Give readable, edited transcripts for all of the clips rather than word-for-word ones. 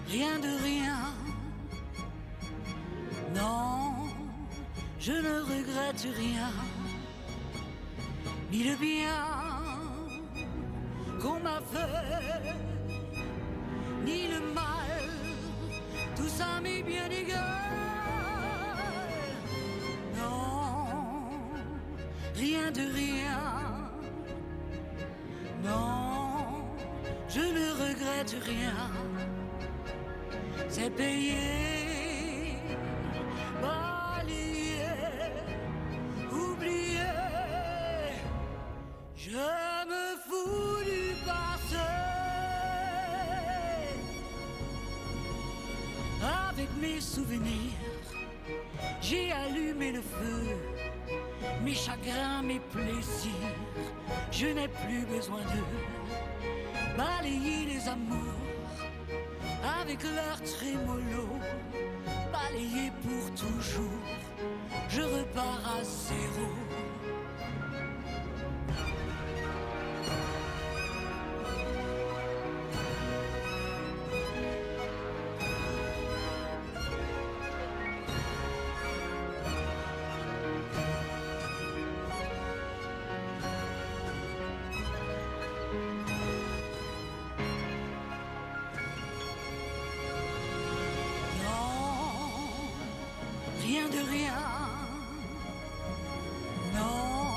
rien de rien. Non, je ne regrette rien, ni le bien qu'on m'a fait, ni le mal, tout ça m'est bien égal. Non, rien de rien. Non, je ne regrette rien. C'est payé, balayé, oublié. Je me fous du passé. Avec mes souvenirs, j'ai allumé le feu. Mes chagrins, mes plaisirs, je n'ai plus besoin d'eux. Balayer les amours avec leur trémolo, balayer pour toujours, je repars à zéro. Rien de rien, non,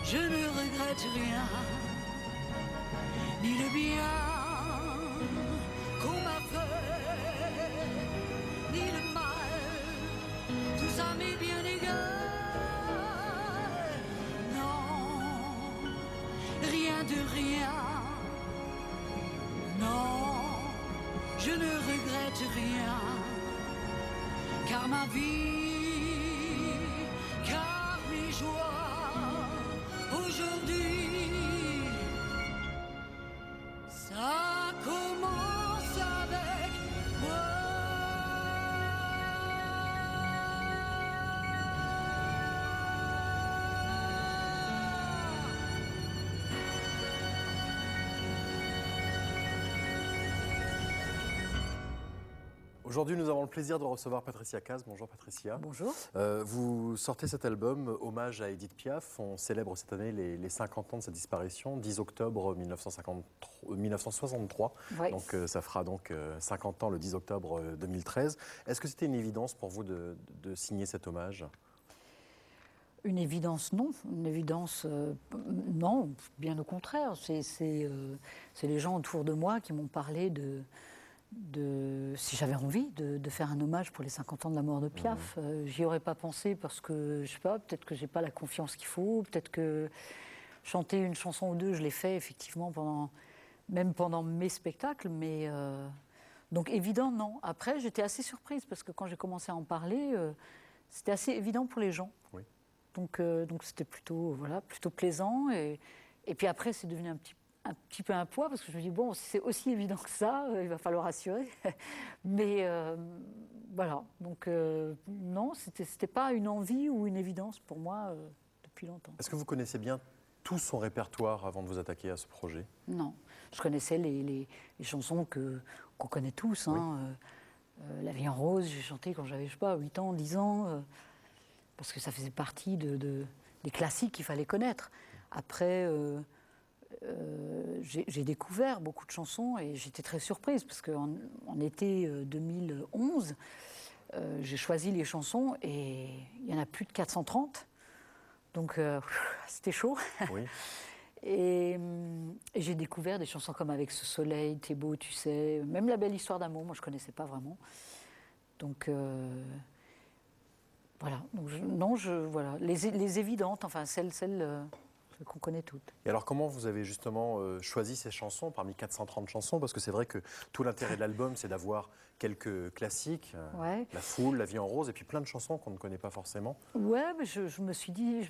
je ne regrette rien, ni le bien qu'on m'a fait, ni le mal, tout ça m'est bien égal. Non, rien de rien, non, je ne regrette rien. Car ma vie, car mes joies, aujourd'hui, ça commence avec moi. Aujourd'hui, nous avons le plaisir de recevoir Patricia Caz. Bonjour Patricia. Bonjour. Vous sortez cet album, hommage à Édith Piaf. On célèbre cette année les 50 ans de sa disparition, 10 octobre 1963. Ouais. Donc ça fera donc 50 ans le 10 octobre 2013. Est-ce que c'était une évidence pour vous de signer cet hommage ? Une évidence, non. Une évidence, non, bien au contraire. C'est les gens autour de moi qui m'ont parlé si j'avais envie de faire un hommage pour les 50 ans de la mort de Piaf. J'y aurais pas pensé parce que, je sais pas, peut-être que j'ai pas la confiance qu'il faut, peut-être que chanter une chanson ou deux, je l'ai fait effectivement même pendant mes spectacles, mais donc évident, non. Après, j'étais assez surprise parce que quand j'ai commencé à en parler, c'était assez évident pour les gens. Oui. Donc c'était plutôt plaisant et puis après c'est devenu un petit peu un poids parce que je me dis bon, si c'est aussi évident que ça, il va falloir assurer. Mais voilà, donc non, c'était pas une envie ou une évidence pour moi depuis longtemps. Est-ce que vous connaissez bien tout son répertoire avant de vous attaquer à ce projet ? Non, je connaissais les chansons qu'on connaît tous. Hein. La vie en rose, j'ai chanté quand j'avais, je sais pas, 8 ans, 10 ans, parce que ça faisait partie des classiques qu'il fallait connaître. Après, j'ai découvert beaucoup de chansons et j'étais très surprise parce qu'en été 2011, j'ai choisi les chansons et il y en a plus de 430. Donc c'était chaud. Oui. Et j'ai découvert des chansons comme Avec ce soleil, T'es beau, tu sais, même La belle histoire d'amour, moi je ne connaissais pas vraiment. Donc voilà, donc voilà. Les évidentes, enfin celles qu'on connaît toutes. Et alors comment vous avez justement choisi ces chansons parmi 430 chansons ? Parce que c'est vrai que tout l'intérêt de l'album, c'est d'avoir quelques classiques, Ouais. La foule, La vie en rose, et puis plein de chansons qu'on ne connaît pas forcément. Ouais, mais je me suis dit,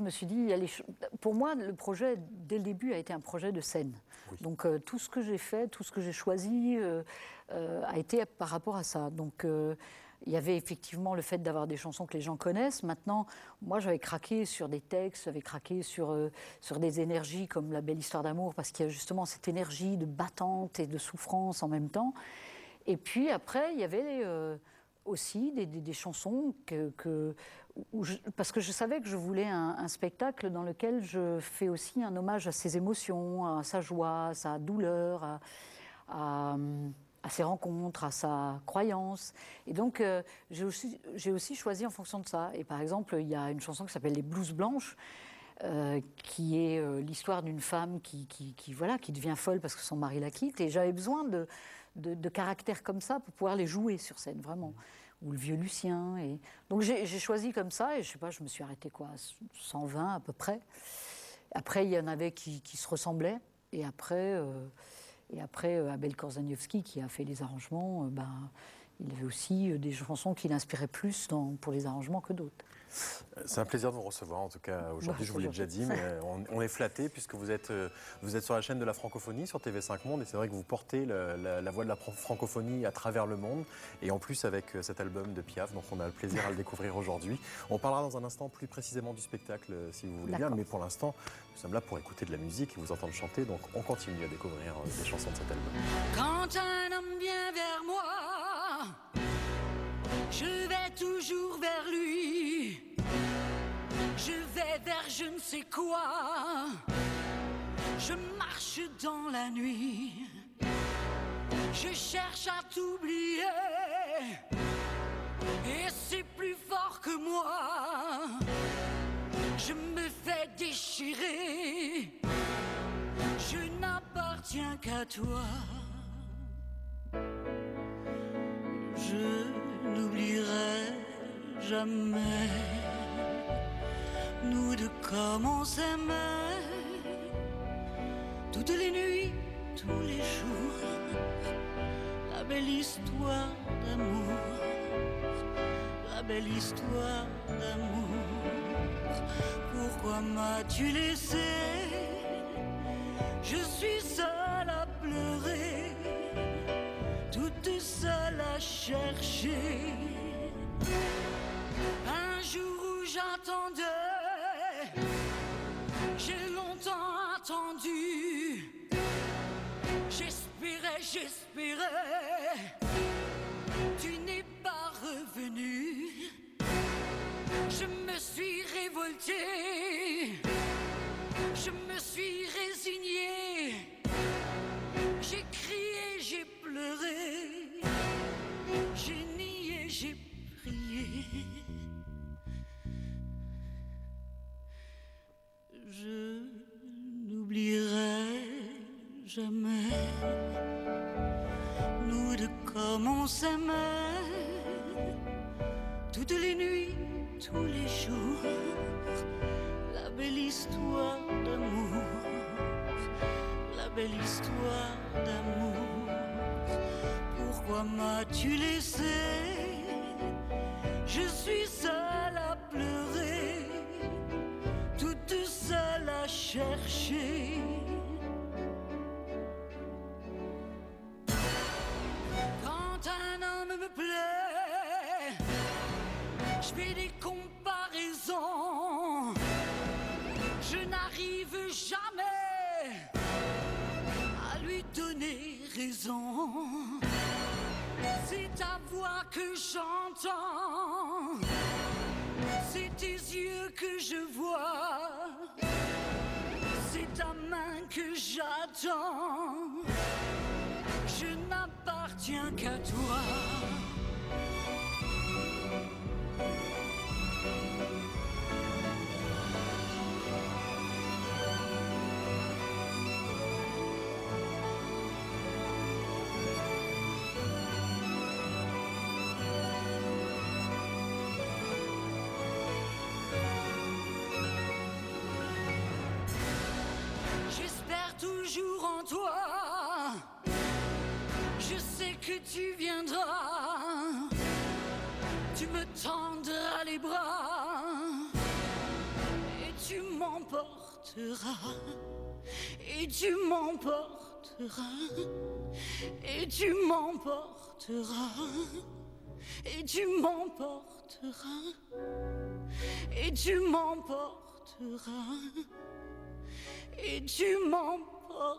pour moi, le projet, dès le début, a été un projet de scène. Oui. Donc tout ce que j'ai fait, tout ce que j'ai choisi a été par rapport à ça. Donc il y avait effectivement le fait d'avoir des chansons que les gens connaissent. Maintenant, moi, j'avais craqué sur des textes, j'avais craqué sur des énergies comme La belle histoire d'amour, parce qu'il y a justement cette énergie de battante et de souffrance en même temps. Et puis après, il y avait aussi des chansons parce que je savais que je voulais un spectacle dans lequel je fais aussi un hommage à ses émotions, à sa joie, à sa douleur, à ses rencontres, à sa croyance. Et donc, j'ai aussi choisi en fonction de ça. Et par exemple, il y a une chanson qui s'appelle « Les blouses blanches », qui est l'histoire d'une femme qui devient folle parce que son mari la quitte. Et j'avais besoin de caractères comme ça pour pouvoir les jouer sur scène, vraiment. Ou le vieux Lucien. Et... Donc j'ai choisi comme ça, et je sais pas, je me suis arrêtée quoi, 120 à peu près. Après, il y en avait qui se ressemblaient. Et après, Abel Korzeniowski, qui a fait les arrangements, il avait aussi des chansons qui l'inspiraient plus pour les arrangements que d'autres. C'est un plaisir de vous recevoir, en tout cas aujourd'hui, je vous l'ai déjà dit, mais on est flattés puisque vous êtes sur la chaîne de la francophonie, sur TV5 Monde, et c'est vrai que vous portez la voix de la francophonie à travers le monde, et en plus avec cet album de Piaf, donc on a le plaisir à le découvrir aujourd'hui. On parlera dans un instant plus précisément du spectacle, si vous voulez bien, mais pour l'instant, nous sommes là pour écouter de la musique et vous entendre chanter, donc on continue à découvrir des chansons de cet album. Quand un homme vient vers moi, je vais toujours vers lui. Je vais vers je ne sais quoi. Je marche dans la nuit. Je cherche à t'oublier. Et c'est plus fort que moi. Je me fais déchirer. Je n'appartiens qu'à toi. Je n'oublierai jamais nous deux comme on s'aimait, toutes les nuits, tous les jours, la belle histoire d'amour, la belle histoire d'amour. Pourquoi m'as-tu laissé? Je suis seule à pleurer, toute seule à chercher. Un jour où j'attendais, j'ai longtemps attendu. J'espérais, tu n'es pas revenu. Je me suis révoltée, je me suis résignée. J'ai crié, j'ai pleuré, j'ai nié, j'ai prié. Je n'oublierai jamais nous deux comme on s'aimait, toutes les nuits, tous les jours, la belle histoire d'amour, la belle histoire d'amour. Pourquoi m'as-tu laissé? Je suis seule à pleurer, toute seule à chercher. Quand un homme me plaît, je fais des comparaisons. Je n'arrive jamais à lui donner raison. C'est ta voix que j'entends, c'est tes yeux que je vois, c'est ta main que j'attends. Je n'appartiens qu'à toi. Toujours en toi, je sais que tu viendras, tu me tendras les bras et tu m'emporteras, et tu m'emporteras, et tu m'emporteras, et tu m'emporteras, et tu m'emporteras. Et tu m'emporteras.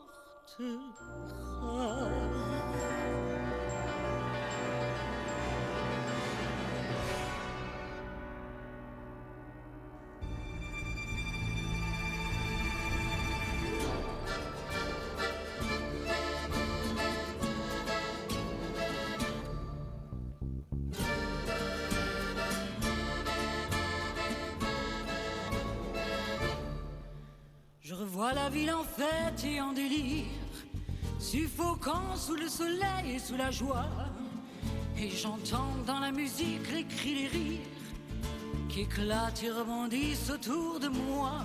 vois la ville en fête et en délire, suffocant sous le soleil et sous la joie. Et j'entends dans la musique les cris, les rires qui éclatent et rebondissent autour de moi.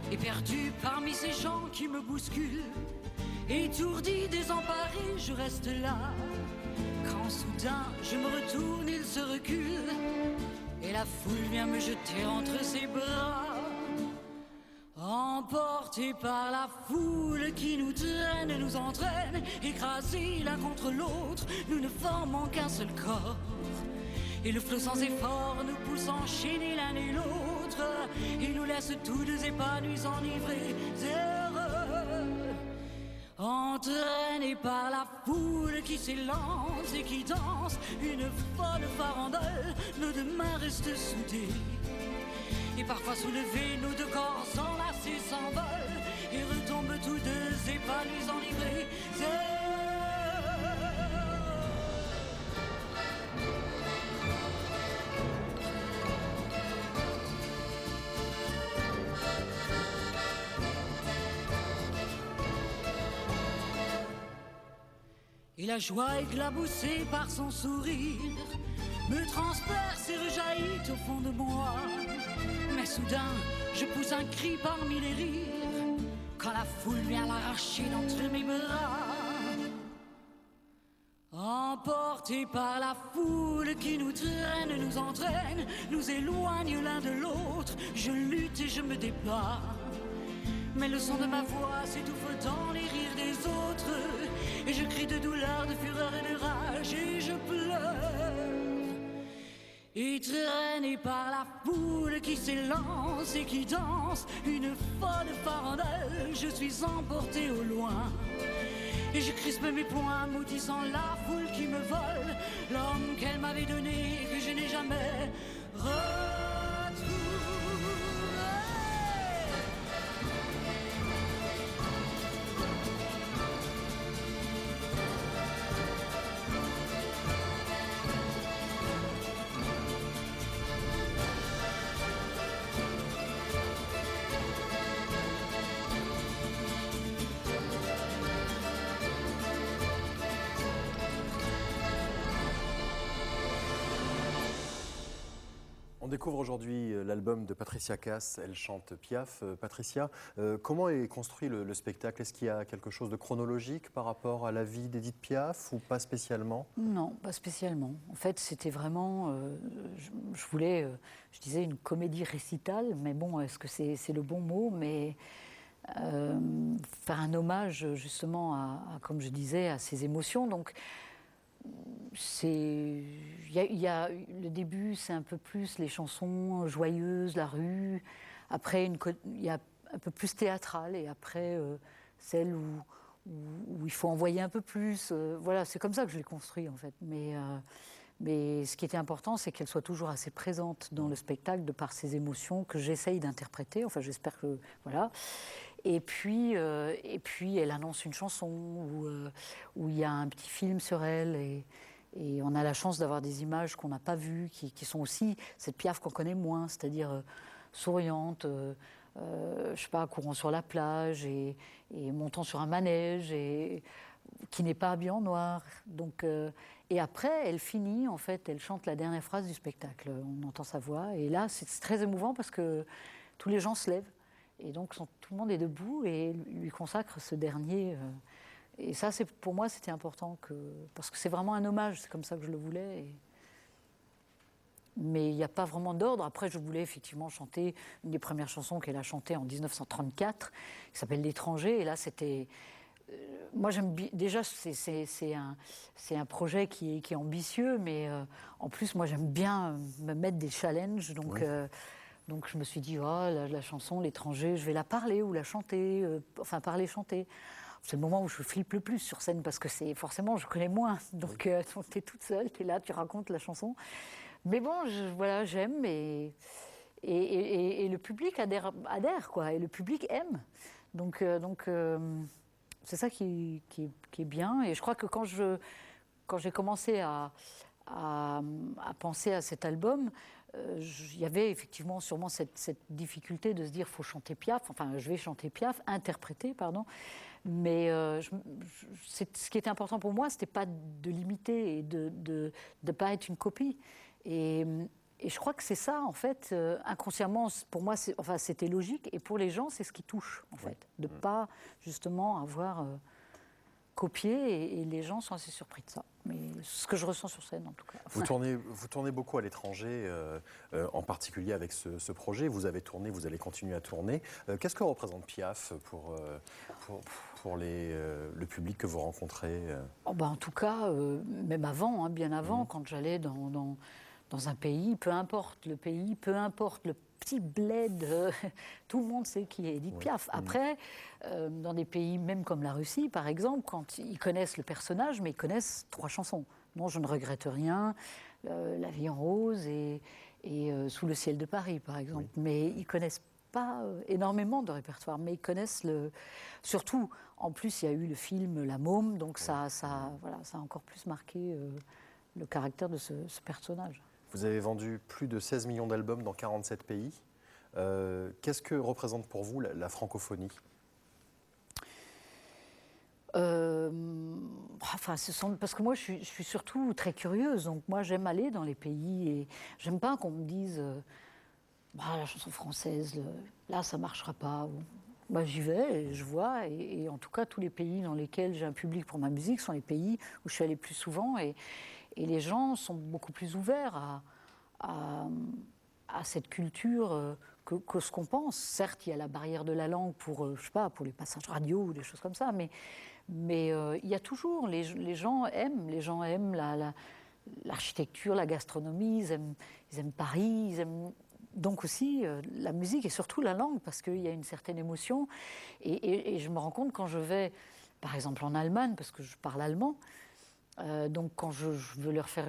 Et perdu parmi ces gens qui me bousculent, étourdi, désemparé, je reste là. Quand soudain je me retourne, il se recule, et la foule vient me jeter entre ses bras. Emportés par la foule qui nous traîne et nous entraîne, écrasés l'un contre l'autre, nous ne formons qu'un seul corps. Et le flot sans effort nous pousse à enchaîner l'un et l'autre, et nous laisse tous deux épanouis, enivrés, heureux. Entraînés par la foule qui s'élance et qui danse une folle farandole, nos deux mains restent soudées. Et parfois soulevés, nos deux corps enlacés s'envolent et retombent tous deux épanouis, enivrés, et la joie éclaboussée par son sourire me transperce et rejaillit au fond de moi. Mais soudain, je pousse un cri parmi les rires, quand la foule vient l'arracher d'entre mes bras. Emportés par la foule qui nous traîne, nous entraîne, nous éloigne l'un de l'autre, je lutte et je me débats. Mais le son de ma voix s'étouffe dans les rires des autres, et je crie de douleur, de fureur et de rage, et je pleure. Et traîné par la foule qui s'élance et qui danse une folle farandole, je suis emporté au loin. Et je crispe mes poings, maudissant la foule qui me vole l'homme qu'elle m'avait donné et que je n'ai jamais retrouvé. On découvre aujourd'hui l'album de Patricia Cass, elle chante Piaf. Patricia, comment est construit le spectacle? Est-ce qu'il y a quelque chose de chronologique par rapport à la vie d'Édith Piaf ou pas spécialement? Non, pas spécialement. En fait, c'était vraiment, je voulais, je disais une comédie récitale, mais bon, est-ce que c'est le bon mot? Mais faire un hommage justement comme je disais, à ses émotions. Donc, le début, c'est un peu plus les chansons joyeuses, la rue. Après, il y a un peu plus théâtral, et après, celle où il faut envoyer un peu plus. Voilà, c'est comme ça que je l'ai construit, en fait. Mais ce qui était important, c'est qu'elle soit toujours assez présente dans le spectacle, de par ses émotions que j'essaye d'interpréter. Enfin, j'espère que... Voilà. Et puis, elle annonce une chanson où il y a un petit film sur elle, et on a la chance d'avoir des images qu'on n'a pas vues, qui sont aussi cette Piaf qu'on connaît moins, c'est-à-dire souriante, je sais pas, courant sur la plage et montant sur un manège, et qui n'est pas habillée en noir. Donc, et après, elle finit, en fait, elle chante la dernière phrase du spectacle. On entend sa voix, et là, c'est très émouvant parce que tous les gens se lèvent. Et donc, tout le monde est debout et lui consacre ce dernier. Et ça, pour moi, c'était important, parce que c'est vraiment un hommage, c'est comme ça que je le voulais. Mais il n'y a pas vraiment d'ordre. Après, je voulais effectivement chanter une des premières chansons qu'elle a chantées en 1934, qui s'appelle L'Étranger. Et là, c'était... moi, j'aime déjà, c'est un projet qui est ambitieux, mais en plus, moi, j'aime bien me mettre des challenges. Donc... Oui. Donc je me suis dit, la chanson, L'Étranger, je vais la parler ou la chanter, enfin parler, chanter. C'est le moment où je flippe le plus sur scène, parce que forcément, je connais moins. Donc tu es toute seule, tu es là, tu racontes la chanson. Mais bon, voilà, j'aime, et le public adhère, quoi, et le public aime. Donc c'est ça qui est bien. Et je crois que quand j'ai commencé à à penser à cet album, il y avait effectivement sûrement cette difficulté de se dire faut chanter Piaf, enfin je vais chanter Piaf, interpréter, pardon. Mais ce qui était important pour moi, c'était pas de l'imiter et de ne pas être une copie. Et je crois que c'est ça, en fait, inconsciemment, pour moi, c'était logique. Et pour les gens, c'est ce qui touche, en fait, de ne pas, justement, avoir copié. Et les gens sont assez surpris de ça. Mais ce que je ressens sur scène, en tout cas. Vous tournez beaucoup à l'étranger, en particulier avec ce projet. Vous avez tourné, vous allez continuer à tourner. Qu'est-ce que représente Piaf pour le public que vous rencontrez En tout cas, même avant, bien avant, quand j'allais dans un pays, peu importe le pays, peu importe le petit bled, tout le monde sait qui est Édith Piaf. Après, dans des pays même comme la Russie, par exemple, quand ils connaissent le personnage, mais ils connaissent 3 chansons. Non, je ne regrette rien, La vie en rose et Sous le ciel de Paris, par exemple. Oui. Mais ils connaissent pas énormément de répertoire, mais ils connaissent surtout, en plus, il y a eu le film La Môme, donc ça a encore plus marqué le caractère de ce personnage. Vous avez vendu plus de 16 millions d'albums dans 47 pays. Qu'est-ce que représente pour vous la francophonie ? Parce que moi, je suis surtout très curieuse. Donc moi, j'aime aller dans les pays et j'aime pas qu'on me dise la chanson française, là, ça marchera pas. J'y vais et je vois. Et en tout cas, tous les pays dans lesquels j'ai un public pour ma musique sont les pays où je suis allée plus souvent. Et les gens sont beaucoup plus ouverts à cette culture que ce qu'on pense. Certes, il y a la barrière de la langue pour, pour les passages radio ou des choses comme ça, mais il y a toujours, les gens aiment l'architecture, la gastronomie, ils aiment Paris, ils aiment donc aussi la musique et surtout la langue, parce qu'il y a une certaine émotion. Et je me rends compte quand je vais, par exemple en Allemagne, parce que je parle allemand, donc quand je veux leur faire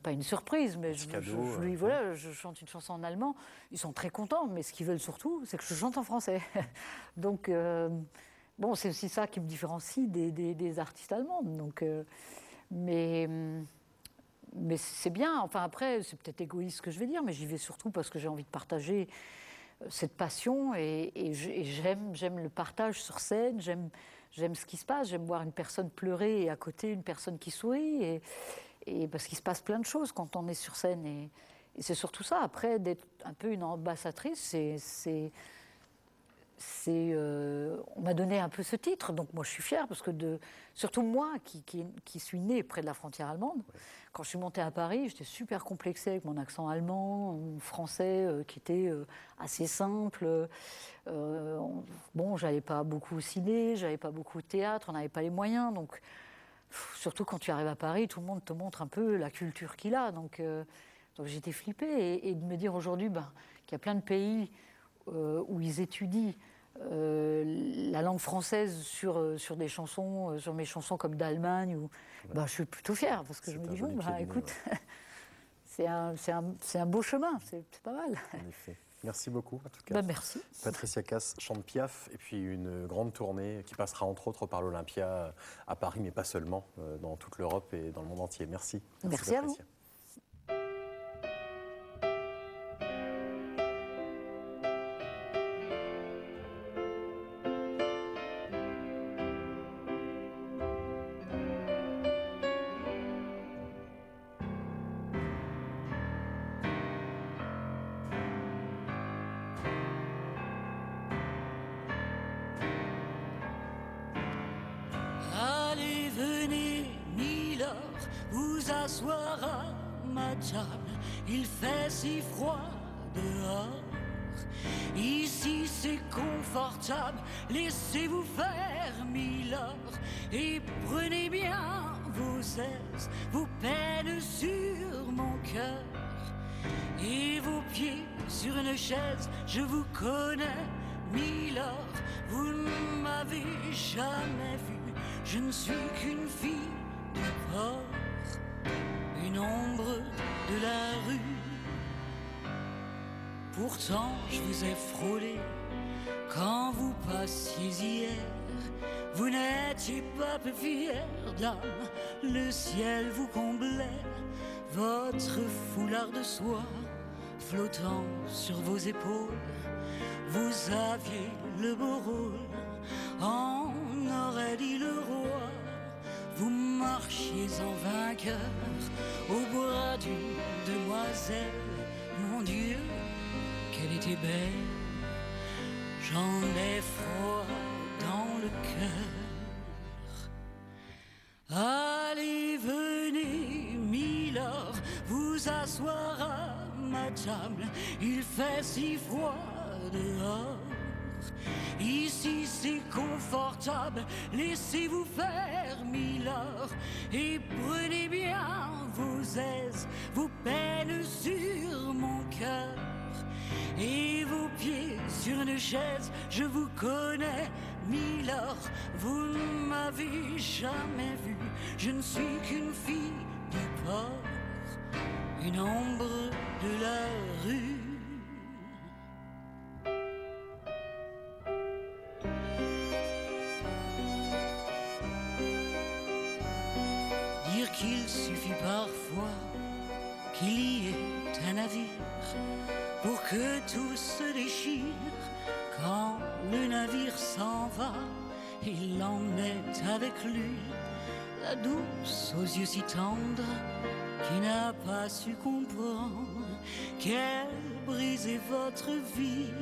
pas une surprise, mais je chante une chanson en allemand, ils sont très contents, mais ce qu'ils veulent surtout, c'est que je chante en français. Donc c'est aussi ça qui me différencie des artistes allemands. Donc, mais c'est bien. Enfin après, c'est peut-être égoïste ce que je vais dire, mais j'y vais surtout parce que j'ai envie de partager cette passion et j'aime le partage sur scène. J'aime ce qui se passe, j'aime voir une personne pleurer et à côté une personne qui sourit, et parce qu'il se passe plein de choses quand on est sur scène. Et c'est surtout ça, après, d'être un peu une ambassadrice, on m'a donné un peu ce titre, donc moi je suis fière, parce que surtout moi qui suis née près de la frontière allemande, quand je suis montée à Paris, j'étais super complexée avec mon accent allemand, mon français qui était assez simple. J'allais pas beaucoup au ciné, j'allais pas beaucoup au théâtre, on n'avait pas les moyens, donc surtout quand tu arrives à Paris, tout le monde te montre un peu la culture qu'il a, donc j'étais flippée, et de me dire aujourd'hui qu'il y a plein de pays où ils étudient la langue française sur des chansons, sur mes chansons comme d'Allemagne, je suis plutôt fière, parce que je me dis, écoute, c'est un beau chemin, c'est pas mal. En effet. Merci beaucoup, en tout cas. Merci. Patricia Cass chante Piaf, et puis une grande tournée qui passera entre autres par l'Olympia à Paris, mais pas seulement, dans toute l'Europe et dans le monde entier. Merci. Merci à vous. Asseoir à ma table, il fait si froid dehors. Ici c'est confortable, laissez-vous faire, milord, et prenez bien vos aises, vos peines sur mon cœur, et vos pieds sur une chaise. Je vous connais, milord, vous ne m'avez jamais vu, je ne suis qu'une fille du port, une ombre de la rue. Pourtant je vous ai frôlé quand vous passiez hier. Vous n'étiez pas peu fière d'âme, le ciel vous comblait, votre foulard de soie flottant sur vos épaules. Vous aviez le beau rôle, en aurait dit le roi. Vous marchiez en vainqueur au bras d'une demoiselle. Mon Dieu, qu'elle était belle, j'en ai froid dans le cœur. Allez, venez, Milord, vous asseoir à ma table. Il fait si froid dehors. Ici c'est confortable, laissez-vous faire, Milord, et prenez bien vos aises, vos peines sur mon cœur, et vos pieds sur une chaise. Je vous connais, Milord, vous ne m'avez jamais vu. Je ne suis qu'une fille du port, une ombre de la rue. Dire qu'il suffit parfois qu'il y ait un navire pour que tout se déchire. Quand le navire s'en va, il l'emmène avec lui la douce aux yeux si tendres qui n'a pas su comprendre qu'elle brisait votre vie.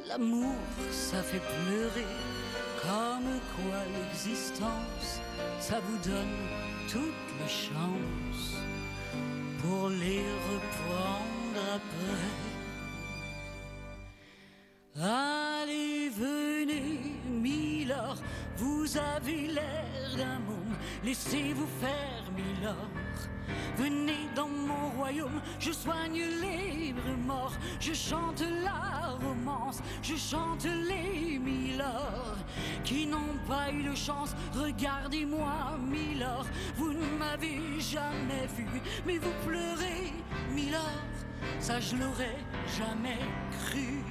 L'amour, ça fait pleurer, comme quoi l'existence, ça vous donne toutes les chances pour les reprendre après. Allez, venez, Milord, vous avez l'air d'un môme, laissez-vous faire, Milord. Venez dans mon royaume, je soigne les morts, je chante la romance, je chante les Milord qui n'ont pas eu de chance. Regardez-moi, Milord, vous ne m'avez jamais vu, mais vous pleurez, Milord, ça je l'aurais jamais cru.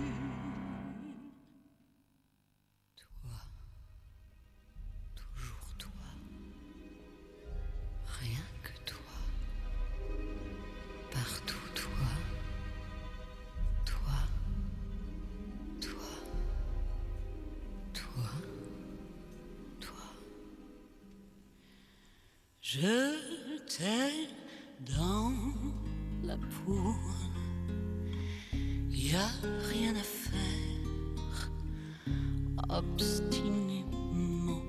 Toi, toujours toi, rien que toi. Partout toi, toi, toi, toi, toi. Je t'ai dans la peau, y a rien à faire, obstinément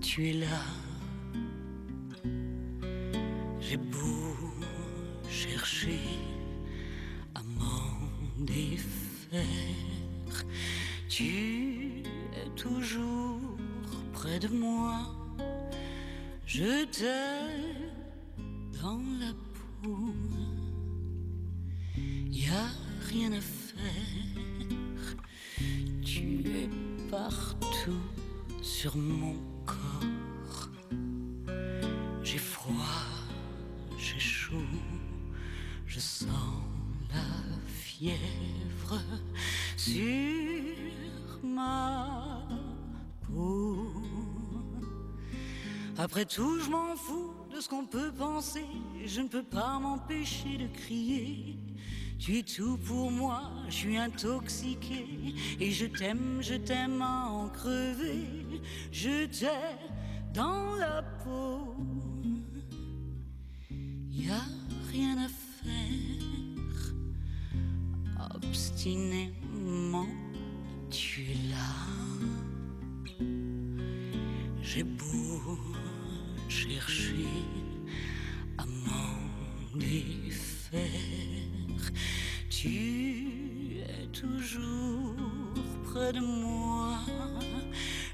tu es là. J'ai beau chercher à m'en défaire, tu es toujours près de moi. Je t'ai dans la peau, y a rien à faire. Tu es partout sur mon corps. J'ai froid, j'ai chaud, je sens la fièvre sur ma peau. Après tout, je m'en fous de ce qu'on peut penser. Je ne peux pas m'empêcher de crier. Tu es tout pour moi, je suis intoxiqué. Et je t'aime à en crever. Je t'ai dans la peau. Y a rien à faire. Obstinément, tu es là. J'ai beau chercher à m'en défaire, tu es toujours près de moi.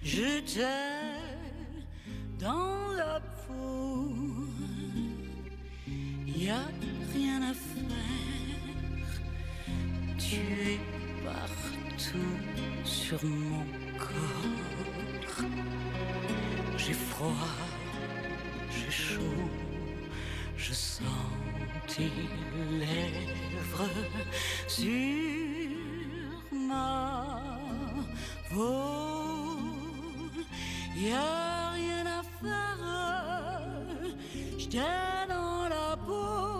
Je t'ai dans la peau. Y a rien à faire. Tu es partout sur mon corps. J'ai froid, j'ai chaud, je sens tes lèvres sur ma peau. y a rien à faire, j'étais dans la peau.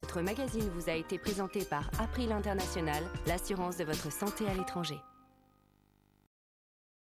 Notre magazine vous a été présenté par April International, l'assurance de votre santé à l'étranger.